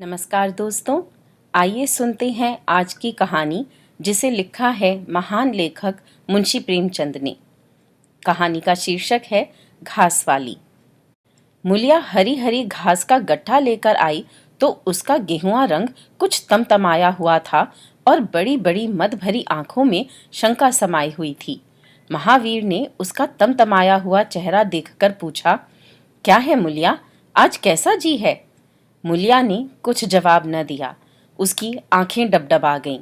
नमस्कार दोस्तों, आइए सुनते हैं आज की कहानी जिसे लिखा है महान लेखक मुंशी प्रेमचंद ने। कहानी का शीर्षक है घास वाली। मुलिया हरी हरी घास का गट्ठा लेकर आई तो उसका गेहुआ रंग कुछ तमतमाया हुआ था और बड़ी बड़ी मद भरी आंखों में शंका समाई हुई थी। महावीर ने उसका तमतमाया हुआ चेहरा देखकर पूछा, क्या है मुलिया, आज कैसा जी है? मुलिया ने कुछ जवाब न दिया। उसकी आंखें डबडबा गईं।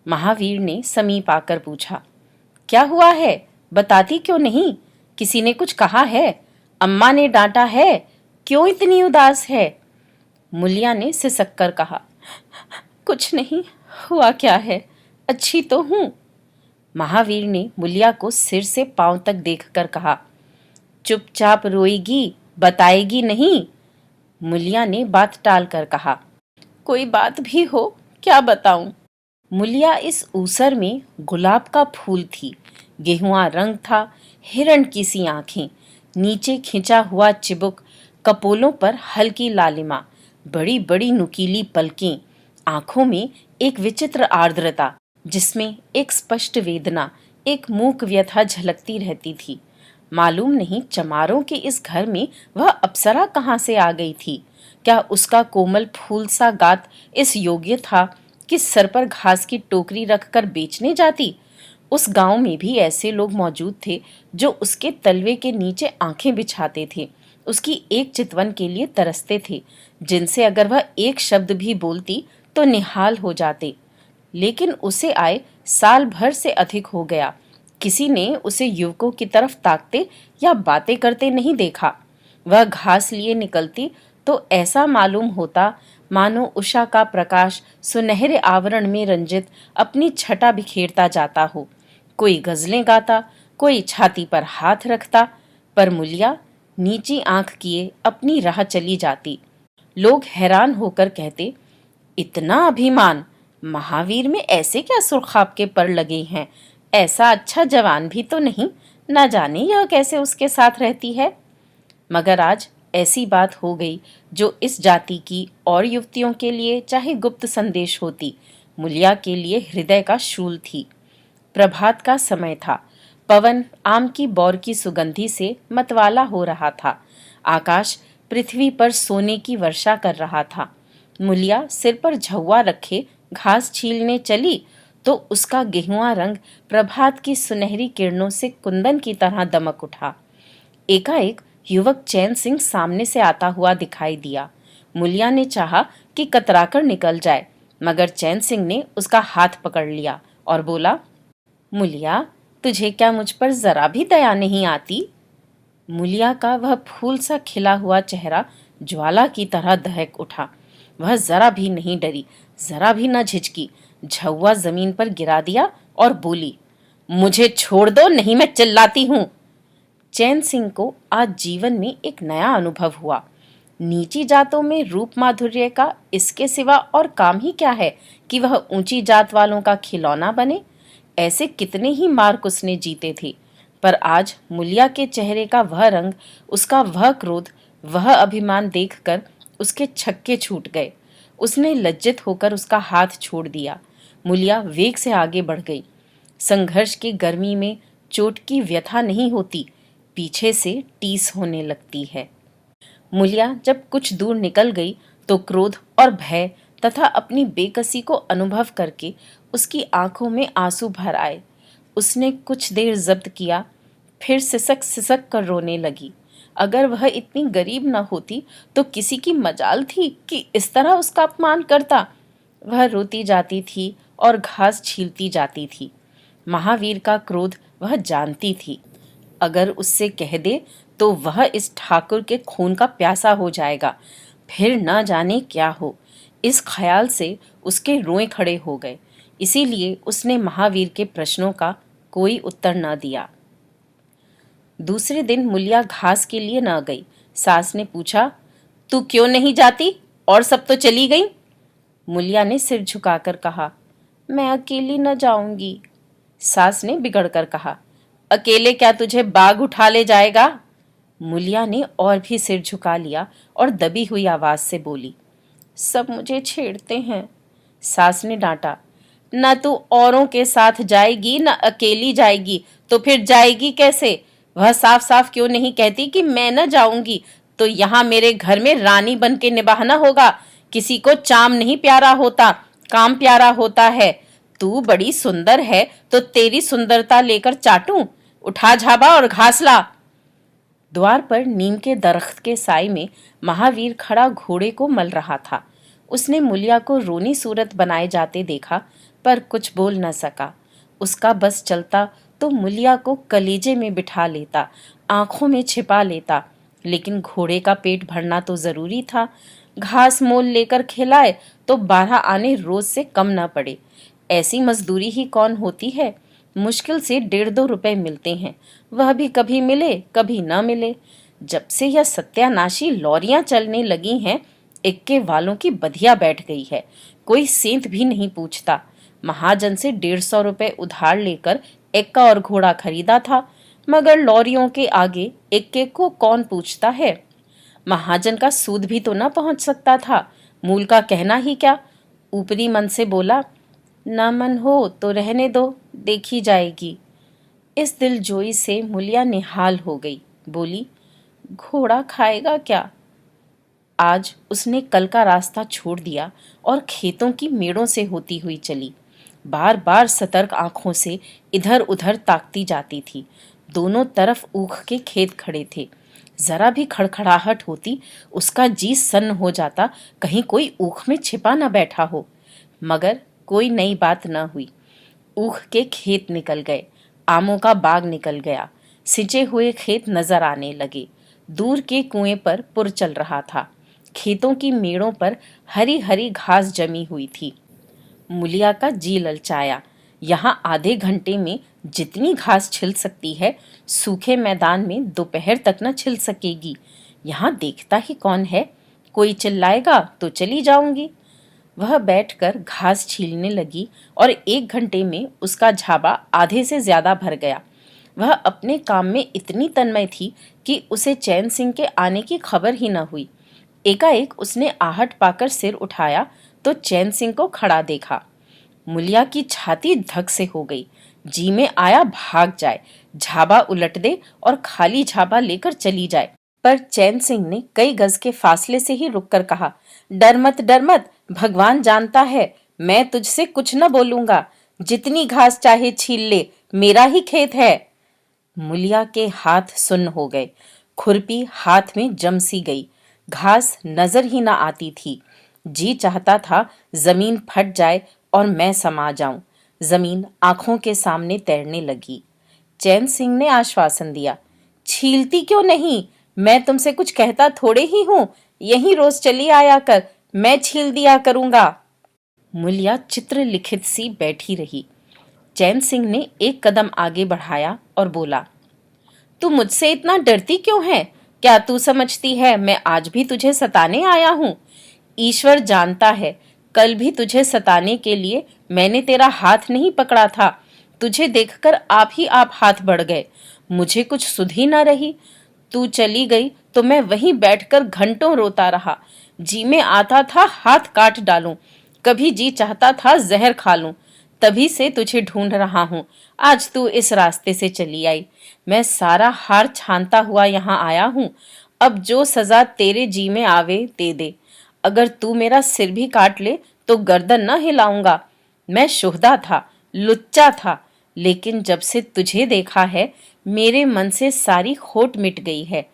महावीर ने समीप आकर पूछा, क्या हुआ है? बताती क्यों नहीं? किसी ने कुछ कहा है? अम्मा ने डांटा है? क्यों इतनी उदास है? मुलिया ने सिसक कर कहा, कुछ नहीं, हुआ क्या है, अच्छी तो हूं। महावीर ने मुलिया को सिर से पांव तक देखकर कहा, चुपचाप रोएगी, बताएगी नहीं? मुलिया ने बात टाल कर कहा, कोई बात भी हो, क्या बताऊं? मुलिया इस ऊसर में गुलाब का फूल थी। गेहुआ रंग था, हिरण की सी आंखें, नीचे खिंचा हुआ चिबुक, कपोलों पर हल्की लालिमा, बड़ी बड़ी नुकीली पलकें, आंखों में एक विचित्र आर्द्रता जिसमें एक स्पष्ट वेदना, एक मूक व्यथा झलकती रहती थी। मालूम नहीं चमारों के इस घर में वह अप्सरा कहाँ से आ गई थी। क्या उसका कोमल फूल सा गात इस योग्य था कि सर पर घास की टोकरी रखकर बेचने जाती? उस गांव में भी ऐसे लोग मौजूद थे जो उसके तलवे के नीचे आंखें बिछाते थे, उसकी एक चितवन के लिए तरसते थे, जिनसे अगर वह एक शब्द भी बोलती तो निहाल हो जाते। लेकिन उसे आए साल भर से अधिक हो गया, किसी ने उसे युवकों की तरफ ताकते या बातें करते नहीं देखा। वह घास लिए निकलती तो ऐसा मालूम होता मानो उषा का प्रकाश सुनहरे आवरण में रंजित अपनी छटा बिखेरता जाता हो। कोई गजलें गाता, कोई छाती पर हाथ रखता, पर मुलिया नीची आंख किए अपनी राह चली जाती। लोग हैरान होकर कहते, इतना अभिमान, महावीर में ऐसे क्या सुर्खाब के पर लगे हैं? ऐसा अच्छा जवान भी तो नहीं, ना जाने यह कैसे उसके साथ रहती है। मगर आज ऐसी बात हो गई जो इस जाति की और युवतियों के लिए चाहे गुप्त संदेश होती, मुलिया के लिए हृदय का शूल थी। प्रभात का समय था। पवन आम की बौर की सुगंधी से मतवाला हो रहा था। आकाश पृथ्वी पर सोने की वर्षा कर रहा था। मुलिया सिर पर झौवा रखे घास छीलने चली तो उसका गेहुआ रंग प्रभात की सुनहरी किरणों से कुंदन की तरह दमक उठा। एकाएक युवक चैन सिंह सामने से आता हुआ दिखाई दिया। मुलिया ने चाहा कि कतराकर निकल जाए, मगर चैन सिंह ने उसका हाथ पकड़ लिया और बोला, मुलिया, तुझे क्या मुझ पर जरा भी दया नहीं आती? मुलिया का वह फूल सा खिला हुआ चेहरा ज्वाला की तरह दहक उठा। वह जरा भी नहीं डरी, जरा भी न झिझकी। झौवा जमीन पर गिरा दिया और बोली, मुझे छोड़ दो, नहीं मैं चिल्लाती हूं। चैन सिंह को आज जीवन में एक नया अनुभव हुआ। नीची जातों में रूप माधुर्य का इसके सिवा और काम ही क्या है कि वह ऊंची जात वालों का खिलौना बने? ऐसे कितने ही मार्क उसने जीते थे, पर आज मुलिया के चेहरे का वह रंग, उसका वह क्रोध, वह अभिमान देखकर उसके छक्के छूट गए। उसने लज्जित होकर उसका हाथ छोड़ दिया। मुलिया वेग से आगे बढ़ गई। संघर्ष की गर्मी में चोट की व्यथा नहीं होती, पीछे से टीस होने लगती है। मुलिया जब कुछ दूर निकल गई तो क्रोध और भय तथा अपनी बेकसी को अनुभव करके उसकी आंखों में आंसू भर आए। उसने कुछ देर जब्त किया, फिर सिसक सिसक कर रोने लगी। अगर वह इतनी गरीब न होती तो किसी की मजाल थी कि इस तरह उसका अपमान करता। वह रोती जाती थी और घास छीलती जाती थी। महावीर का क्रोध वह जानती थी। अगर उससे कह दे तो वह इस ठाकुर के खून का प्यासा हो जाएगा, फिर न जाने क्या हो। इस ख्याल से उसके रोए खड़े हो गए। इसीलिए उसने महावीर के प्रश्नों का कोई उत्तर न दिया। दूसरे दिन मुलिया घास के लिए न गई। सास ने पूछा, तू क्यों नहीं जाती? और सब तो चली गई। मुलिया ने सिर झुकाकर कहा, मैं अकेली न जाऊंगी। सास ने बिगड़कर कहा, अकेले क्या तुझे बाग उठा ले जाएगा? मुलिया ने और भी सिर झुका लिया और दबी हुई आवाज से बोली, सब मुझे छेड़ते हैं। सास ने डांटा। न तू औरों के साथ जाएगी न अकेली जाएगी, तो फिर जाएगी कैसे? वह साफ साफ क्यों नहीं कहती कि मैं न जाऊंगी? तो यहाँ मेरे घर में रानी बन के निभाना होगा। किसी को चाम नहीं प्यारा होता, काम प्यारा होता है। तू बड़ी सुंदर है तो तेरी सुंदरता लेकर चाटूं? उठा झाबा और घास ला। द्वार पर नीम के दरख्त के साए में महावीर खड़ा घोड़े को मल रहा था। उसने मुलिया को रोनी सूरत बनाए जाते देखा, पर कुछ बोल न सका। उसका बस चलता तो मुलिया को कलेजे में बिठा लेता, आंखों में छिपा लेता, लेकिन घोड़े का पेट भरना तो जरूरी था। घास मोल लेकर खिलाए तो 12 आने रोज से कम न पड़े। ऐसी मजदूरी ही कौन होती है? मुश्किल से 1.5-2 रुपए मिलते हैं, वह भी कभी मिले कभी न मिले। जब से यह सत्यानाशी लॉरियां चलने लगी हैं, इक्के वालों की बधिया बैठ गई है। कोई सेंत भी नहीं पूछता। महाजन से 150 रुपए उधार लेकर इक्का और घोड़ा खरीदा था, मगर लॉरियों के आगे इक्के को कौन पूछता है? महाजन का सूद भी तो न पहुंच सकता था, मूल का कहना ही क्या। ऊपरी मन से बोला, ना मन हो तो रहने दो, देखी जाएगी। इस दिलजोई से मुलिया निहाल हो गई। बोली, घोड़ा खाएगा क्या? आज उसने कल का रास्ता छोड़ दिया और खेतों की मेड़ों से होती हुई चली। बार बार सतर्क आंखों से इधर उधर ताकती जाती थी। दोनों तरफ ऊख के खेत खड़े थे। जरा भी खड़खड़ाहट होती, उसका जी सन्न हो जाता, कहीं कोई ऊख में छिपा न बैठा हो। मगर कोई नई बात न हुई। ऊख के खेत निकल गए, आमों का बाग निकल गया, सिंचे हुए खेत नजर आने लगे। दूर के कुएं पर पुर चल रहा था। खेतों की मेड़ों पर हरी हरी घास जमी हुई थी। मुलिया का जी ललचाया। यहाँ आधे घंटे में जितनी घास छिल सकती है, सूखे मैदान में दोपहर तक न छिल सकेगी। यहाँ देखता ही कौन है? कोई चिल्लाएगा तो चली जाऊंगी। वह बैठकर घास छीलने लगी और 1 घंटे में उसका झाबा आधे से ज्यादा भर गया। वह अपने काम में इतनी तन्मय थी कि उसे चैन सिंह के आने की खबर ही न हुई। एकाएक उसने आहट पाकर सिर उठाया तो चैन सिंह को खड़ा देखा। मुलिया की छाती धक से हो गई। जी में आया भाग जाए, झाबा उलट दे और खाली झाबा लेकर चली जाए, पर चैन सिंह ने कई गज के फासले से ही रुककर कहा, डर मत, भगवान जानता है मैं तुझसे कुछ न बोलूंगा। जितनी घास चाहे छील ले, मेरा ही खेत है। मुलिया के हाथ सुन्न हो गए। खुरपी हाथ में जम सी गई। घास नजर ही ना आती थी। जी चाहता था जमीन फट जाए और मैं समा जाऊं। जमीन आंखों के सामने तैरने लगी। चैन सिंह ने आश्वासन दिया, छीलती क्यों नहीं? मैं तुमसे कुछ कहता थोड़े ही हूं। यहीं रोज चली आया कर, मैं छील दिया करूंगा। मुलिया चित्र लिखित सी बैठी रही। चैन सिंह ने एक कदम आगे बढ़ाया और बोला, तू मुझसे इतना डरती क्यों है? क्या तू समझती है मैं आज भी तुझे सताने आया हूं? ईश्वर जानता है, कल भी तुझे सताने के लिए मैंने तेरा हाथ नहीं पकड़ा था। तुझे देखकर आप ही आप हाथ बढ़ गए। मुझे कुछ सुध ही न रही। तू चली गई तो मैं वहीं बैठकर घंटों रोता रहा। जी में आता था हाथ काट डालूं, कभी जी चाहता था जहर खा लूं। तभी से तुझे ढूंढ रहा हूं। आज तू इस रास्ते से चली आई। मैं सारा हार छानता हुआ यहाँ आया हूं। अब जो सजा तेरे जी में आवे दे दे। अगर तू मेरा सिर भी काट ले तो गर्दन न हिलाऊंगा। मैं शुहदा था, लुच्चा था, लेकिन जब से तुझे देखा है मेरे मन से सारी खोट मिट गई है।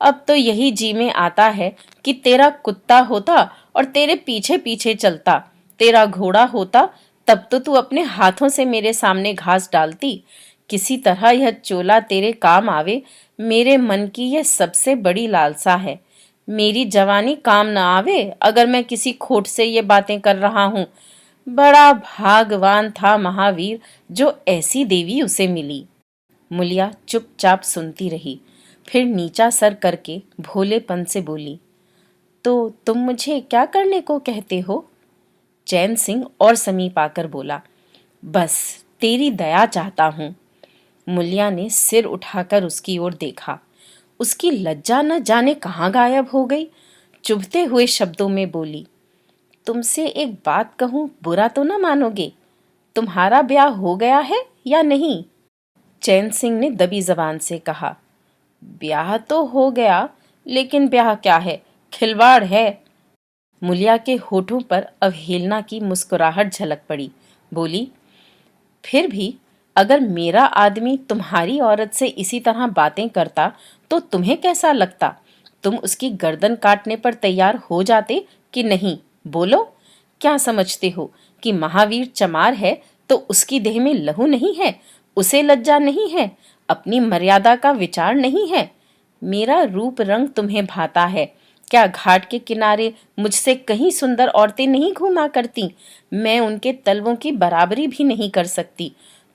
अब तो यही जी में आता है कि तेरा कुत्ता होता और तेरे पीछे पीछे चलता। तेरा घोड़ा होता तब तो तू अपने हाथों से मेरे सामने घास डालती। किसी तरह यह चोला तेरे काम आवे, मेरे मन की यह सबसे बड़ी लालसा है। मेरी जवानी काम न आवे अगर मैं किसी खोट से ये बातें कर रहा हूँ। बड़ा भागवान था महावीर जो ऐसी देवी उसे मिली। मुलिया चुपचाप सुनती रही, फिर नीचा सर करके भोलेपन से बोली, तो तुम मुझे क्या करने को कहते हो? चैन सिंह और समीप आकर बोला, बस तेरी दया चाहता हूं। मुलिया ने सिर उठाकर उसकी ओर देखा। उसकी लज्जा न जाने कहाँ गायब हो गई। चुभते हुए शब्दों में बोली, तुमसे एक बात कहूँ, बुरा तो ना मानोगे? तुम्हारा ब्याह हो गया है या नहीं? चैन सिंह ने दबी जबान से कहा। ब्याह तो हो गया, लेकिन ब्याह क्या है, खिलवाड़ है। मुलिया के होठों पर अवहेलना की मुस्कुराहट झलक पड़ी। बोली, फिर भी अगर मेरा आदमी तुम्हारी औरत से इसी तरह बातें करता तो तुम्हें कैसा लगता? तुम उसकी गर्दन काटने पर तैयार हो जाते कि नहीं? बोलो, क्या समझते हो कि महावीर चमार है तो उसकी देह में लहू नहीं है? उसे लज्जा नहीं है? अपनी मर्यादा का विचार नहीं है? मेरा रूप रंग तुम्हें भाता है। क्या घाट के किनारे मुझसे कहीं सुंदर औरतें नहीं घूमा करती? मैं उनके तलवों की बराबरी भी नहीं कर सकती।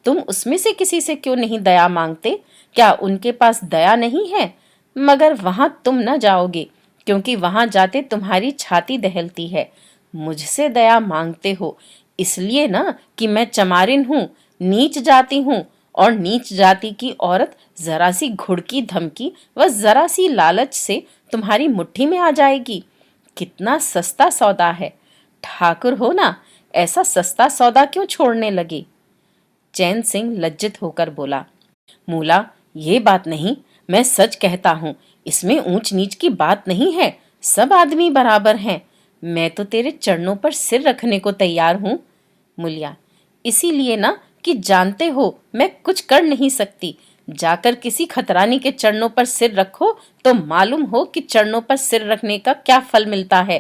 तुम उसमें से किसी से क्यों नहीं दया मांगते? क्या उनके पास दया नहीं है? मगर वहां तुम न जाओगे, क्योंकि वहां जाते तुम्हारी छाती दहलती है। मुझसे दया मांगते हो इसलिए ना कि मैं चमारिन हूँ, नीच जाती हूँ, और नीच जाति की औरत जरा सी घुड़की धमकी व जरा सी लालच से तुम्हारी मुट्ठी में आ जाएगी। कितना सस्ता सौदा है। ठाकुर हो ना, ऐसा सस्ता सौदा क्यों छोड़ने लगे? चैन सिंह लज्जित होकर बोला, मूला, ये बात नहीं, मैं सच कहता हूँ, इसमें ऊंच नीच की बात नहीं है। सब आदमी बराबर हैं। मैं तो तेरे चरणों पर सिर रखने को तैयार हूँ। मुलिया, इसीलिए ना कि जानते हो मैं कुछ कर नहीं सकती। जाकर किसी खतरानी के चरणों पर सिर रखो तो मालूम हो कि चरणों पर सिर रखने का क्या फल मिलता है।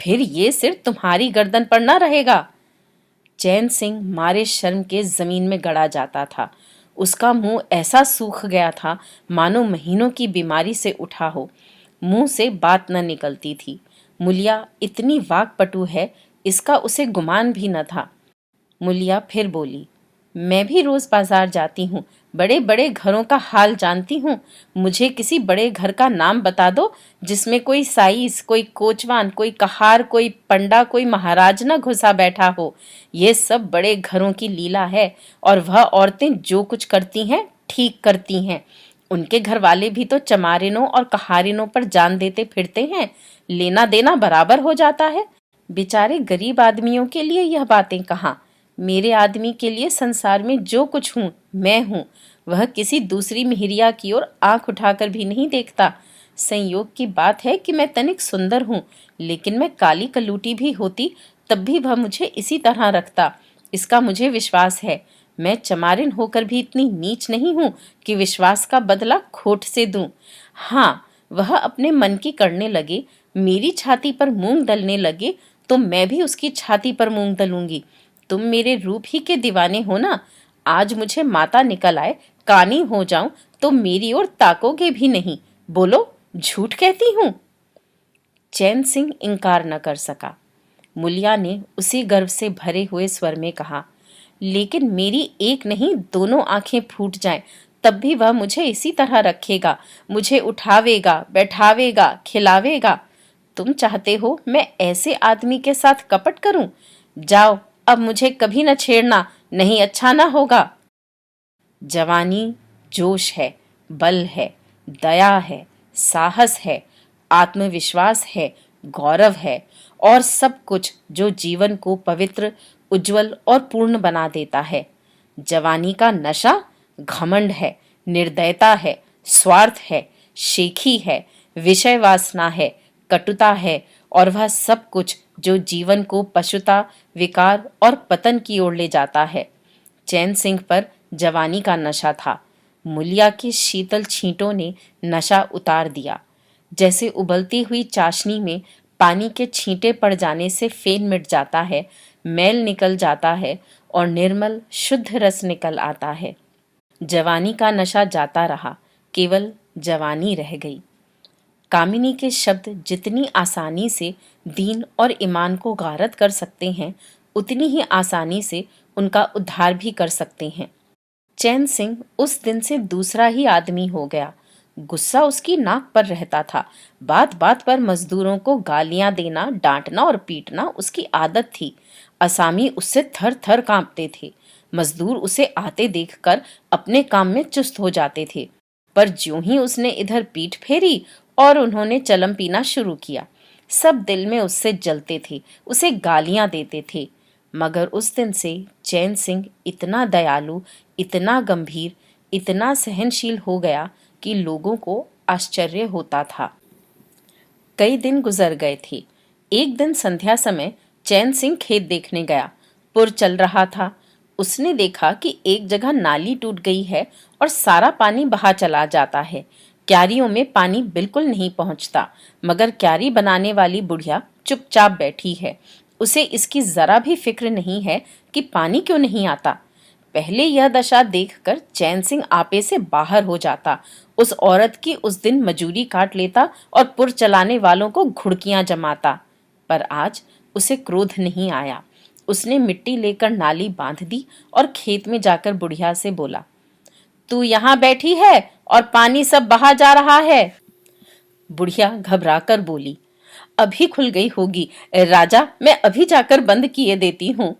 फिर ये सिर तुम्हारी गर्दन पर ना रहेगा। चैन सिंह मारे शर्म के जमीन में गड़ा जाता था। उसका मुंह ऐसा सूख गया था मानो महीनों की बीमारी से उठा हो। मुंह से बात न निकलती थी। मुलिया इतनी वाकपटु है, इसका उसे गुमान भी न था। मुलिया फिर बोली, मैं भी रोज बाजार जाती हूँ, बड़े बड़े घरों का हाल जानती हूँ। मुझे किसी बड़े घर का नाम बता दो जिसमें कोई साईस, कोई कोचवान, कोई कहार, कोई पंडा, कोई महाराज न घुसा बैठा हो। ये सब बड़े घरों की लीला है, और वह औरतें जो कुछ करती हैं ठीक करती हैं। उनके घर वाले भी तो चमारिनों और कहारिनों पर जान देते फिरते हैं। लेना देना बराबर हो जाता है। बेचारे गरीब आदमियों के लिए यह बातें कहाँ। मेरे आदमी के लिए संसार में जो कुछ हूँ मैं हूँ। वह किसी दूसरी मिहिरिया की ओर आंख उठाकर भी नहीं देखता। संयोग की बात है कि मैं तनिक सुंदर हूँ, लेकिन मैं काली कलूटी भी होती तब भी वह मुझे इसी तरह रखता। इसका मुझे विश्वास है। मैं चमारिन होकर भी इतनी नीच नहीं हूँ कि विश्वास का बदला खोट से दूं। हाँ, वह अपने मन की करने लगे, मेरी छाती पर मूंग दलने लगे, तो मैं भी उसकी छाती पर मूंग दलूंगी। तुम मेरे रूप ही के दीवाने हो ना। आज मुझे माता निकल आए, कानी हो जाऊं, तो मेरी ओर ताकोगे भी नहीं। बोलो, झूठ कहती हूं? चैन सिंह इनकार न कर सका। मुलिया ने उसी गर्व से भरे हुए स्वर में कहा, लेकिन मेरी एक नहीं दोनों आंखें फूट जाएं, तब भी वह मुझे इसी तरह रखेगा। मुझे उठावेगा, बैठावेगा, खिलावेगा। तुम चाहते हो मैं ऐसे आदमी के साथ कपट करूं? जाओ, अब मुझे कभी न छेड़ना, नहीं अच्छा ना होगा। जवानी जोश है, बल है, दया है, साहस है, आत्मविश्वास है, गौरव है, और सब कुछ जो जीवन को पवित्र, उज्जवल और पूर्ण बना देता है। जवानी का नशा घमंड है, निर्दयता है, स्वार्थ है, शेखी है, विषय वासना है, कटुता है, और वह सब कुछ जो जीवन को पशुता, विकार और पतन की ओर ले जाता है। चैन सिंह पर जवानी का नशा था। मुलिया के शीतल छींटों ने नशा उतार दिया। जैसे उबलती हुई चाशनी में पानी के छींटे पड़ जाने से फेन मिट जाता है, मैल निकल जाता है और निर्मल शुद्ध रस निकल आता है। जवानी का नशा जाता रहा, केवल जवानी रह गई। कामिनी के शब्द जितनी आसानी से दीन और ईमान को गारत कर सकते हैं, उतनी ही आसानी से उनका उद्धार भी कर सकते हैं। चैन सिंह उस दिन से दूसरा ही आदमी हो गया। गुस्सा उसकी नाक पर रहता था। बात बात पर मजदूरों को गालियां देना, डांटना और पीटना उसकी आदत थी। असामी उससे थर थर कांपते थे। मजदूर उसे आते देखकर अपने काम में चुस्त हो जाते थे। पर ज्यों ही उसने इधर पीठ फेरी और उन्होंने चलम पीना शुरू किया, सब दिल में उससे जलते थे, उसे गालियां देते थे। मगर उस दिन से चैन सिंह इतना दयालु, इतना गंभीर, इतना सहनशील हो गया कि लोगों को आश्चर्य होता था। कई दिन गुजर गए थे। एक दिन संध्या समय चैन सिंह खेत देखने गया। पुर चल रहा था। उसने देखा कि एक जगह नाली टूट गई है और सारा पानी बहा चला जाता है। क्यारियों में पानी बिल्कुल नहीं पहुंचता, मगर क्यारी बनाने वाली बुढ़िया चुपचाप बैठी है। उसे इसकी जरा भी फिक्र नहीं है कि पानी क्यों नहीं आता। पहले यह दशा देखकर चैन सिंह आपे से बाहर हो जाता। उस औरत की उस दिन मजूरी काट लेता और पुर चलाने वालों को घुड़कियां जमाता। पर आज उसे क्रोध नहीं आया। उसने मिट्टी लेकर नाली बांध दी और खेत में जाकर बुढ़िया से बोला, तू यहाँ बैठी है और पानी सब बहा जा रहा है। बुढ़िया घबराकर बोली, अभी खुल गई होगी राजा, मैं अभी जाकर बंद किए देती हूँ।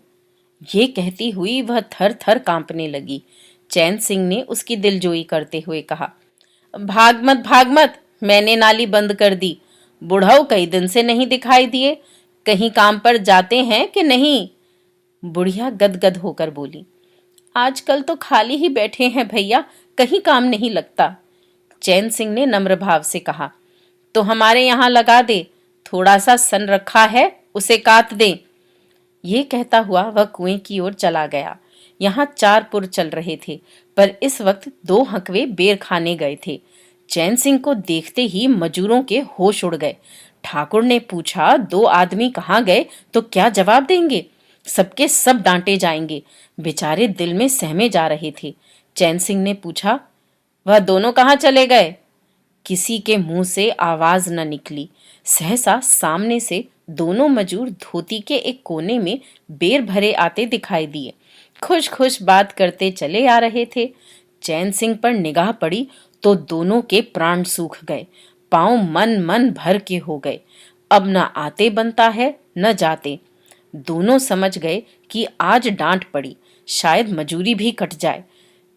ये कहती हुई वह थर थर कांपने लगी। चैन सिंह ने उसकी दिलजोई करते हुए कहा, भाग मत, मैंने नाली बंद कर दी। बुढ़ऊ कई दिन से नहीं दिखाई दिए, कहीं काम पर जाते हैं कि नहीं? बुढ़िया गदगद होकर बोली, आजकल तो खाली ही बैठे हैं भैया, कहीं काम नहीं लगता। चैन सिंह ने नम्र भाव से कहा, तो हमारे यहाँ लगा दे, थोड़ा सा सन रखा है, उसे काट दे। ये कहता हुआ वह कुएं की ओर चला गया। यहाँ 4 पुर चल रहे थे, पर इस वक्त 2 हकवे बेर खाने गए थे। चैन सिंह को देखते ही मजूरों के होश उड़ गए। ठाकुर ने पूछा, 2 आदमी कहाँ गए? तो क्या जवाब देंगे? सबके सब डांटे जाएंगे। बेचारे दिल में सहमे जा रहे थे। चैन सिंह ने पूछा, वह दोनों कहाँ चले गए? किसी के मुंह से आवाज न निकली। सहसा सामने से दोनों मजूर धोती के एक कोने में बेर भरे आते दिखाई दिए। खुश खुश बात करते चले आ रहे थे। चैन सिंह पर निगाह पड़ी तो दोनों के प्राण सूख गए। पांव मन मन भर के हो गए। अब न आते बनता है न जाते। दोनों समझ गए कि आज डांट पड़ी, शायद मजूरी भी कट जाए।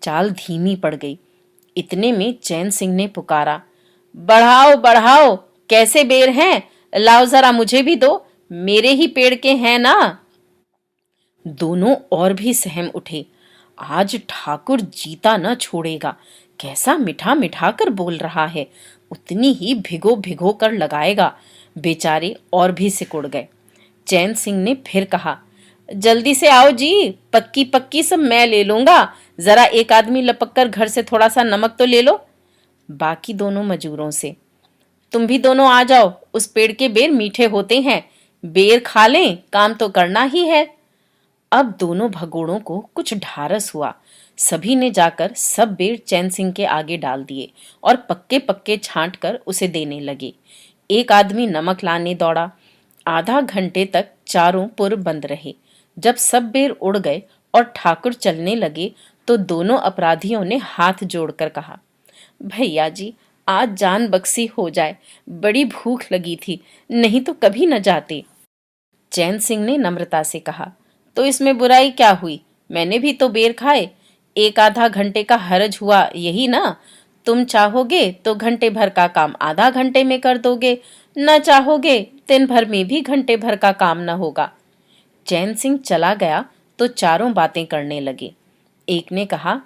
चाल धीमी पड़ गई। इतने में चैन सिंह ने पुकारा, बढ़ाओ बढ़ाओ, कैसे बेर हैं? लाओ जरा मुझे भी दो, मेरे ही पेड़ के हैं ना। दोनों और भी सहम उठे। आज ठाकुर जीता न छोड़ेगा। कैसा मिठा मिठा कर बोल रहा है, उतनी ही भिगो भिगो कर लगाएगा। बेचारे और भी सिकुड़ गए। चैन सिंह ने फिर कहा, जल्दी से आओ जी, पक्की पक्की सब मैं ले लूंगा। जरा एक आदमी लपक कर घर से थोड़ा सा नमक तो ले लो। बाकी दोनों मजूरों से, तुम भी दोनों आ जाओ, उस पेड़ के बेर मीठे होते हैं, बेर खा लें, काम तो करना ही है। अब दोनों भगोड़ों को कुछ ढारस हुआ। सभी ने जाकर सब बेर चैन सिंह के आगे डाल दिए और पक्के पक्के छांट कर उसे देने लगे। एक आदमी नमक लाने दौड़ा। आधा घंटे तक चारों पुर बंद रहे। जब सब बेर उड़ गए और ठाकुर चलने लगे तो दोनों अपराधियों ने हाथ जोड़कर कहा, भैया जी, आज जान बख्शी हो जाए, बड़ी भूख लगी थी, नहीं तो कभी न जाते। चैन सिंह ने नम्रता से कहा, तो इसमें बुराई क्या हुई? मैंने भी तो बेर खाए। एक आधा घंटे का हरज हुआ, यही ना। तुम चाहोगे तो घंटे भर का काम आधा घंटे में कर दोगे, न चाहोगे दिन भर में भी घंटे भर का काम न होगा। चैन सिंह चला गया तो चारों बातें करने लगे। एक ने कहा,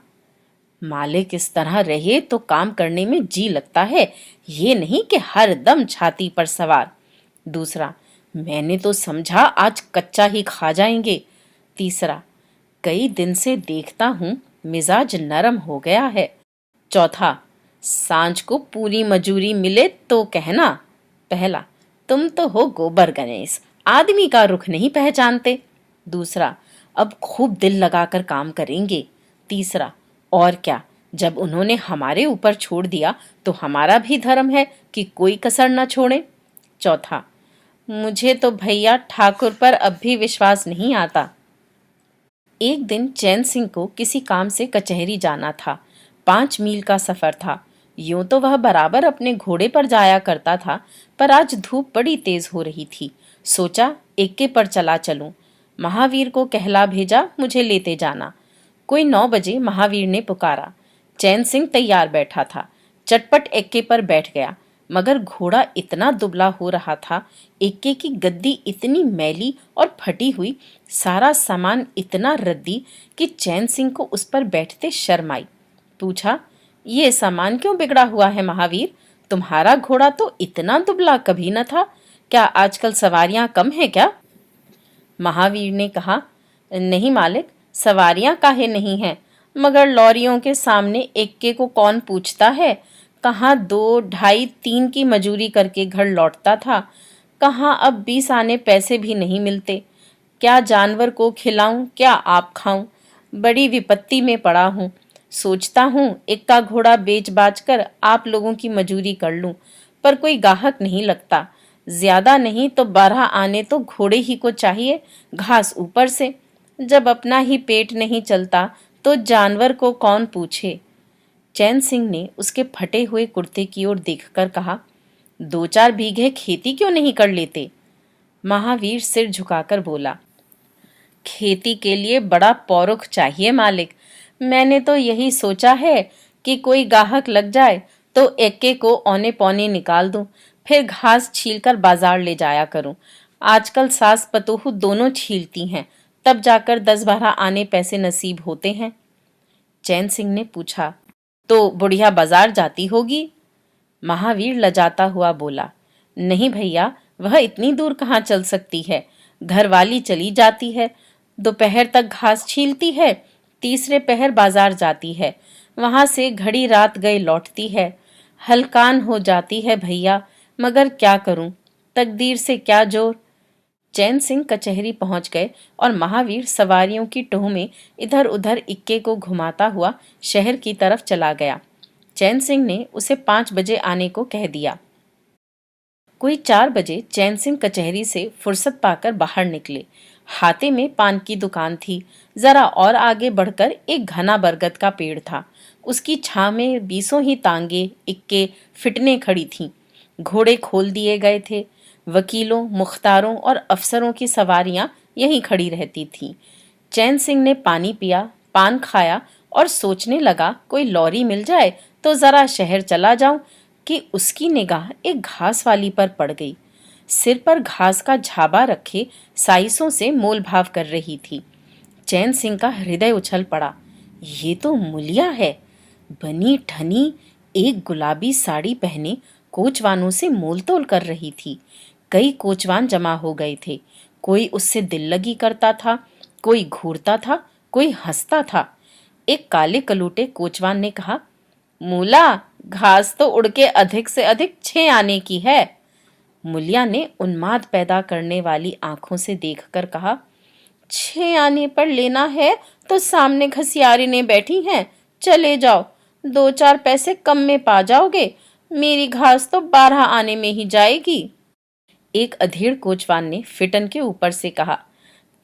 मालिक इस तरह रहे तो काम करने में जी लगता है, ये नहीं कि हर दम छाती पर सवार। दूसरा, मैंने तो समझा आज कच्चा ही खा जाएंगे। तीसरा, कई दिन से देखता हूं मिजाज नरम हो गया है। चौथा, सांझ को पूरी मजूरी मिले तो कहना। पहला, तुम तो हो गोबर गणेश, आदमी का रुख नहीं पहचानते। दूसरा, अब खूब दिल लगाकर काम करेंगे। तीसरा, और क्या, जब उन्होंने हमारे ऊपर छोड़ दिया तो हमारा भी धर्म है कि कोई कसर न छोड़े। चौथा, मुझे तो भैया ठाकुर पर अब भी विश्वास नहीं आता। एक दिन चैन सिंह को किसी काम से कचहरी जाना था। 5 मील का सफर था। यूं तो वह बराबर अपने घोड़े पर जाया करता था, पर आज धूप बड़ी तेज हो रही थी। सोचा एक्के पर चला चलूं। महावीर को कहला भेजा, मुझे लेते जाना। कोई 9 बजे महावीर ने पुकारा। चैन सिंह तैयार बैठा था। चटपट एक्के पर बैठ गया। मगर घोड़ा इतना दुबला हो रहा था, इक्के की गद्दी इतनी मैली और फटी हुई, सारा सामान इतना रद्दी कि चैन सिंह को उस पर बैठते शर्म आई। पूछा, ये सामान क्यों बिगड़ा हुआ है महावीर? तुम्हारा घोड़ा तो इतना दुबला कभी न था। क्या आजकल सवारियां कम है क्या? महावीर ने कहा, नहीं मालिक, सवारियां काहे नहीं हैं, मगर लॉरियों के सामने इक्के को कौन पूछता है। कहाँ 2, ढाई, 3 की मजूरी करके घर लौटता था, कहाँ अब 20 आने पैसे भी नहीं मिलते। क्या जानवर को खिलाऊं, क्या आप खाऊं। बड़ी विपत्ति में पड़ा हूँ। सोचता हूँ इक्का घोड़ा बेच बाच कर आप लोगों की मजूरी कर लूं, पर कोई गाहक नहीं लगता। ज्यादा नहीं तो 12 आने तो घोड़े ही को चाहिए, घास ऊपर से। जब अपना ही पेट नहीं चलता तो जानवर को कौन पूछे। चैन सिंह ने उसके फटे हुए कुर्ते की ओर देखकर कहा, 2-4 बीघे खेती क्यों नहीं कर लेते? महावीर सिर झुकाकर बोला, खेती के लिए बड़ा पौरुख चाहिए मालिक। मैंने तो यही सोचा है कि कोई गाहक लग जाए तो एक्के को औने पौने निकाल दूं, फिर घास छीलकर बाजार ले जाया करूं। आजकल सास पतोहू दोनों छीलती हैं, तब जाकर 10-12 आने पैसे नसीब होते हैं। चैन सिंह ने पूछा, तो बुढ़िया बाजार जाती होगी? महावीर लजाता हुआ बोला, नहीं भैया, वह इतनी दूर कहाँ चल सकती है। घरवाली चली जाती है, दोपहर तक घास छीलती है, तीसरे पहर बाजार जाती है, वहां से घड़ी रात गए लौटती है। हलकान हो जाती है भैया, मगर क्या करूं, तकदीर से क्या जोर। चैन सिंह कचहरी पहुंच गए और महावीर सवारियों की टोह में इधर उधर इक्के को घुमाता हुआ शहर की तरफ चला गया। चैन सिंह ने उसे 5 बजे आने को कह दिया। कोई 4 बजे चैन सिंह कचहरी से फुर्सत पाकर बाहर निकले। हाथे में पान की दुकान थी। जरा और आगे बढ़कर एक घना बरगद का पेड़ था। उसकी छां में 20 ही तांगे, इक्के, फिटने खड़ी थीं। घोड़े खोल दिए गए थे। वकीलों, मुख्तारों और अफसरों की सवारियां यहीं खड़ी रहती थीं। चैन सिंह ने पानी पिया, पान खाया और सोचने लगा, कोई लॉरी मिल जाए तो जरा शहर चला जाऊं, कि उसकी निगाह एक घास वाली पर पड़ गई। सिर पर घास का झाबा रखे साइसों से मोल भाव कर रही थी। चैन सिंह का हृदय उछल पड़ा। ये तो मुलिया है। बनी ठनी एक गुलाबी साड़ी पहने कोचवानों से मोलतोल कर रही थी। कई कोचवान जमा हो गए थे। कोई उससे दिल लगी करता था, कोई घूरता था, कोई हंसता था। एक काले कलूटे कोचवान ने कहा, मूला, घास तो उड़ के अधिक से अधिक 6 आने की है। मुलिया ने उन्माद पैदा करने वाली आंखों से देखकर कहा, 6 आने पर लेना है तो सामने घसियारी ने बैठी हैं, चले जाओ, 2-4 पैसे कम में पा जाओगे। मेरी घास तो 12 आने में ही जाएगी। एक अधेड़ कोचवान ने फिटन के ऊपर से कहा,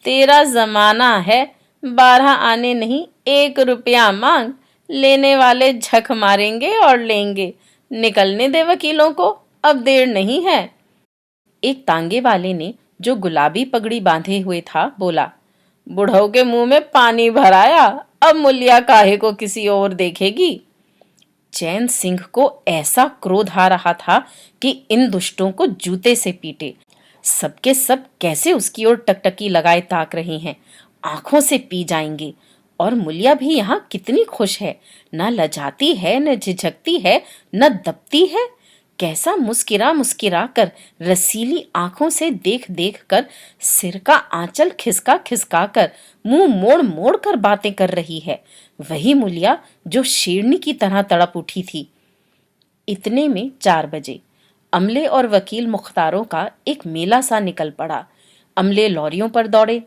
तेरा जमाना है, 12 आने नहीं, 1 रुपया मांग, लेने वाले झक मारेंगे और लेंगे। निकलने दे वकीलों को, अब देर नहीं है। एक तांगे वाले ने, जो गुलाबी पगड़ी बांधे हुए था, बोला, बुढ़ऊ के मुंह में पानी भराया, अब मुलिया काहे को किसी और देखेगी। चैन सिंह को ऐसा क्रोध आ रहा था कि इन दुष्टों को जूते से पीटे। सबके सब कैसे उसकी ओर टकटकी लगाए ताक रहे हैं, आंखों से पी जाएंगे। और मुलिया भी यहाँ कितनी खुश है, न लजाती है, न झिझकती है, न दबती है। कैसा मुस्किरा मुस्किरा कर, रसीली आंखों से देख देख कर, सिर का आंचल खिसका खिसका कर, मुंह मोड़ मोड़ कर बातें कर रही है। वही मुलिया जो शेरनी की तरह तड़प उठी थी। इतने में 4 बजे अमले और वकील मुख्तारों का एक मेला सा निकल पड़ा। अमले लॉरियों पर दौड़े,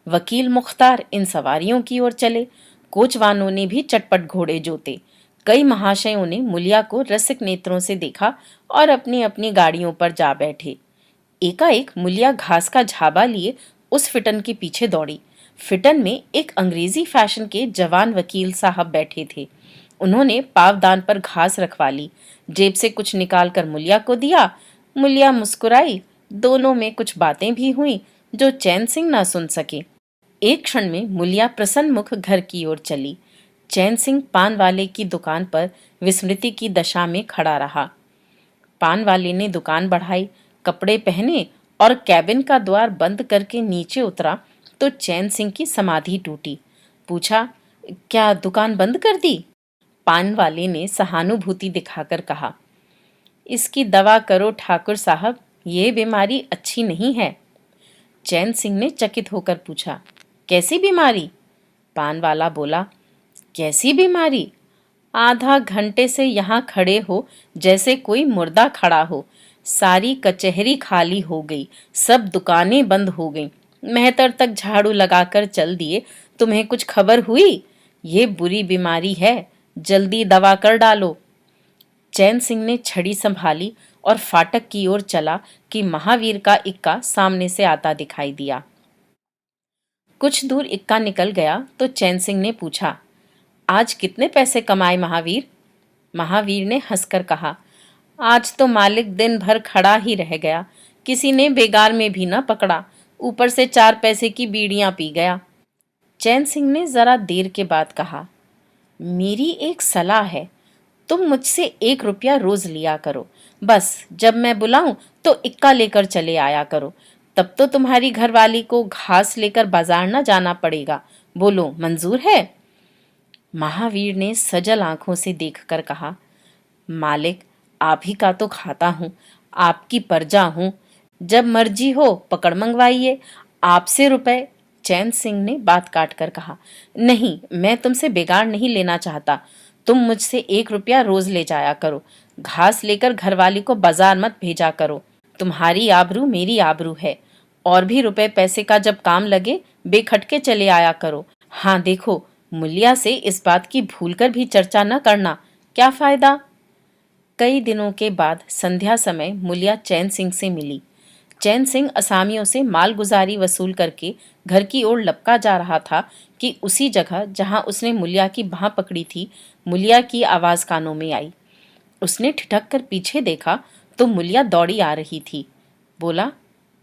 वकील मुख्तार इन सवारियों की ओर चले। कोचवानों ने भी चटपट घोड़े जोते। कई महाशयों ने मुलिया को रसिक नेत्रों से देखा और अपनी अपनी गाड़ियों पर जा बैठे। एकाएक मुलिया घास का झाबा लिए उस फिटन के पीछे दौड़ी। फिटन में एक अंग्रेजी फैशन के जवान वकील साहब बैठे थे। उन्होंने पावदान पर घास रखवा ली, जेब से कुछ निकालकर मुलिया को दिया। मुलिया मुस्कुराई। दोनों में कुछ बातें भी हुई जो चैन सिंह ना सुन सके। एक क्षण में मुलिया प्रसन्न मुख घर की ओर चली। चैन सिंह पान वाले की दुकान पर विस्मृति की दशा में खड़ा रहा। पान वाले ने दुकान बढ़ाई, कपड़े पहने और कैबिन का द्वार बंद करके नीचे उतरा तो चैन सिंह की समाधि टूटी। पूछा, क्या दुकान बंद कर दी? पान वाले ने सहानुभूति दिखाकर कहा, इसकी दवा करो ठाकुर साहब, ये बीमारी अच्छी नहीं है। चैन सिंह ने चकित होकर पूछा, कैसी बीमारी? पान वाला बोला, कैसी बीमारी? आधा घंटे से यहाँ खड़े हो जैसे कोई मुर्दा खड़ा हो। सारी कचहरी खाली हो गई, सब दुकानें बंद हो गईं। मेहतर तक झाड़ू लगाकर चल दिए। तुम्हें कुछ खबर हुई? ये बुरी बीमारी है, जल्दी दवा कर डालो। चैन सिंह ने छड़ी संभाली और फाटक की ओर चला कि महावीर का इक्का सामने से आता दिखाई दिया। कुछ दूर इक्का निकल गया तो चैन सिंह ने पूछा, आज कितने पैसे कमाए महावीर? महावीर ने हंसकर कहा, आज तो मालिक दिन भर खड़ा ही रह गया, किसी ने बेगार में भी न पकड़ा, ऊपर से 4 पैसे की बीड़ियां पी गया। चैन सिंह ने जरा देर के बाद कहा, मेरी एक सलाह है, तुम मुझसे 1 रुपया रोज लिया करो। बस जब मैं बुलाऊं तो इक्का लेकर चले आया करो। तब तो तुम्हारी घरवाली को घास लेकर बाजार न जाना पड़ेगा। बोलो, मंजूर है? महावीर ने सजल आंखों से देखकर कहा, मालिक, आप ही का तो खाता हूं, आपकी प्रजा हूं, जब मर्जी हो पकड़ मंगवाइए। आपसे रुपए? चैन सिंह ने बात काट कर कहा, नहीं, मैं तुमसे बेगार नहीं लेना चाहता। तुम मुझसे 1 रुपया रोज ले जाया करो। घास लेकर घरवाली को बाजार मत भेजा करो। तुम्हारी आबरू मेरी आबरू है। और भी रुपए पैसे का जब काम लगे बेखटके चले आया करो। हाँ देखो, मुलिया से इस बात की भूलकर भी चर्चा न करना, क्या फायदा? कई दिनों के बाद संध्या समय मुलिया चैन सिंह से मिली। चैन सिंह असामियों से मालगुजारी वसूल करके घर की ओर लपका जा रहा था कि उसी जगह जहां उसने मुलिया की बाह पकड़ी थी, मुलिया की आवाज कानों में आई। उसने ठिठक कर पीछे देखा तो मुलिया दौड़ी आ रही थी। बोला,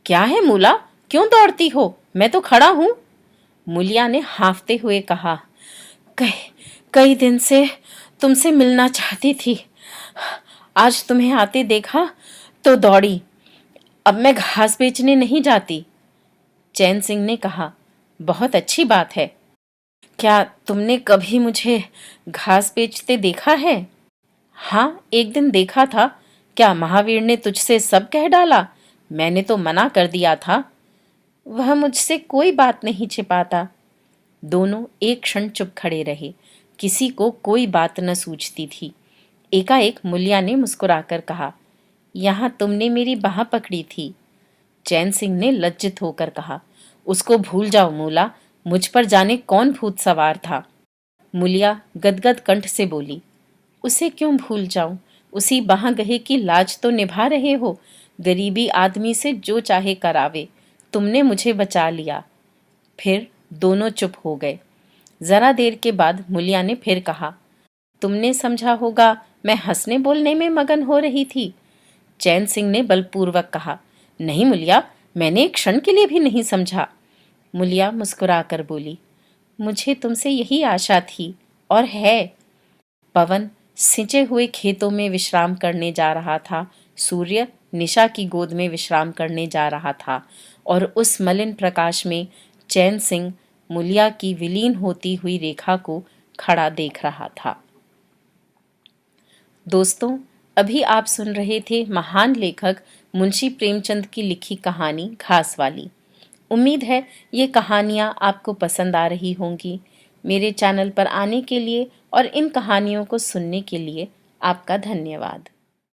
क्या है मूला, क्यों दौड़ती हो? मैं तो खड़ा हूं। मुलिया ने हांफते हुए कहा, कई दिन से तुमसे मिलना चाहती थी, आज तुम्हें आते देखा तो दौड़ी। अब मैं घास बेचने नहीं जाती। चैन सिंह ने कहा, बहुत अच्छी बात है। क्या तुमने कभी मुझे घास बेचते देखा है? हाँ, एक दिन देखा था। क्या महावीर ने तुझसे सब कह डाला? मैंने तो मना कर दिया था। वह मुझसे कोई बात नहीं छिपाता। दोनों एक क्षण चुप खड़े रहे। किसी को कोई बात न सूझती थी। एकाएक मुलिया ने मुस्कुराकर कहा, यहाँ तुमने मेरी बाह पकड़ी थी। चैन सिंह ने लज्जित होकर कहा, उसको भूल जाओ मूला, मुझ पर जाने कौन भूत सवार था। मुलिया गदगद कंठ से बोली, उसे क्यों भूल जाऊं? उसी बाह गहे की लाज तो निभा रहे हो। गरीबी आदमी से जो चाहे करावे, तुमने मुझे बचा लिया। फिर दोनों चुप हो गए। जरा देर के बाद मुलिया ने फिर कहा, तुमने समझा होगा मैं हंसने बोलने में मगन हो रही थी। चैन सिंह ने बलपूर्वक कहा, नहीं मुलिया, मैंने एक क्षण के लिए भी नहीं समझा। मुलिया मुस्कुराकर बोली, मुझे तुमसे यही आशा थी और है। पवन सिंचे हुए खेतों में विश्राम करने जा रहा था। सूर्य निशा की गोद में विश्राम करने जा रहा था और उस मलिन प्रकाश में चैन सिंह मुलिया की विलीन होती हुई रेखा को खड़ा देख रहा था। दोस्तों, अभी आप सुन रहे थे महान लेखक मुंशी प्रेमचंद की लिखी कहानी घासवाली। उम्मीद है ये कहानियाँ आपको पसंद आ रही होंगी। मेरे चैनल पर आने के लिए और इन कहानियों को सुनने के लिए आपका धन्यवाद।